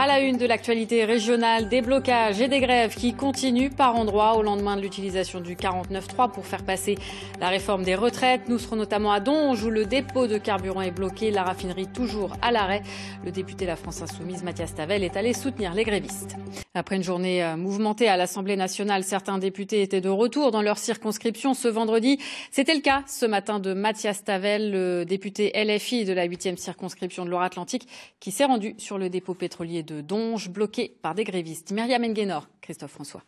À la une de l'actualité régionale, des blocages et des grèves qui continuent par endroits au lendemain de l'utilisation du 49.3 pour faire passer la réforme des retraites. Nous serons notamment à Donge où le dépôt de carburant est bloqué, la raffinerie toujours à l'arrêt. Le député La France Insoumise, Mathias Tavel, est allé soutenir les grévistes. Après une journée mouvementée à l'Assemblée nationale, certains députés étaient de retour dans leur circonscription ce vendredi. C'était le cas ce matin de Mathias Tavel, le député LFI de la 8e circonscription de Loire-Atlantique, qui s'est rendu sur le dépôt pétrolier de Donge, bloqué par des grévistes. Myriam Nguénor, Christophe François.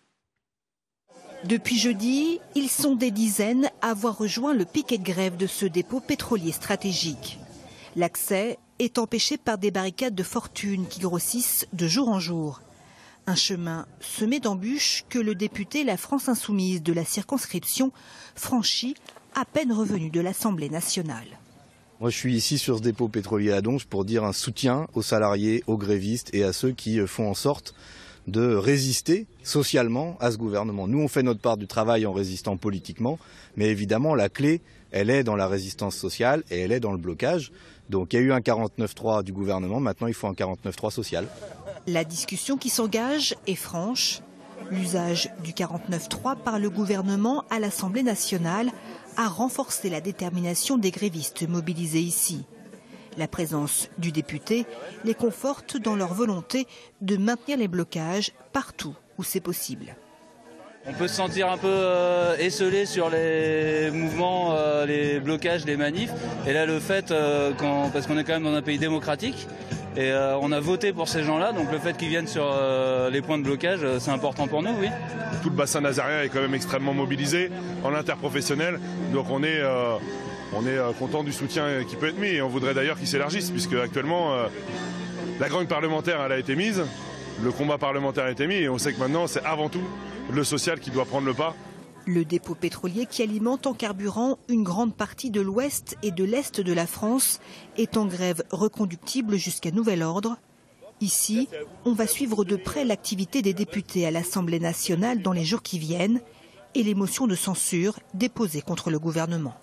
Depuis jeudi, ils sont des dizaines à avoir rejoint le piquet de grève de ce dépôt pétrolier stratégique. L'accès est empêché par des barricades de fortune qui grossissent de jour en jour. Un chemin semé d'embûches que le député La France Insoumise de la circonscription franchit à peine revenu de l'Assemblée nationale. Moi, je suis ici sur ce dépôt pétrolier à Donge pour dire un soutien aux salariés, aux grévistes et à ceux qui font en sorte de résister socialement à ce gouvernement. Nous, on fait notre part du travail en résistant politiquement, mais évidemment, la clé, elle est dans la résistance sociale et elle est dans le blocage. Donc, il y a eu un 49.3 du gouvernement, maintenant il faut un 49.3 social. La discussion qui s'engage est franche. L'usage du 49.3 par le gouvernement à l'Assemblée nationale a renforcé la détermination des grévistes mobilisés ici. La présence du député les conforte dans leur volonté de maintenir les blocages partout où c'est possible. On peut se sentir un peu esseulé sur les mouvements, les blocages, les manifs. Et là, le fait, parce qu'on est quand même dans un pays démocratique, et on a voté pour ces gens-là, donc le fait qu'ils viennent sur les points de blocage, c'est important pour nous, oui. Tout le bassin nazaréen est quand même extrêmement mobilisé en interprofessionnel, donc on est content du soutien qui peut être mis, et on voudrait d'ailleurs qu'il s'élargisse, puisque actuellement la grogne parlementaire elle a été mise, le combat parlementaire a été mis, et on sait que maintenant c'est avant tout le social qui doit prendre le pas. Le dépôt pétrolier qui alimente en carburant une grande partie de l'ouest et de l'est de la France est en grève reconductible jusqu'à nouvel ordre. Ici, on va suivre de près l'activité des députés à l'Assemblée nationale dans les jours qui viennent et les motions de censure déposées contre le gouvernement.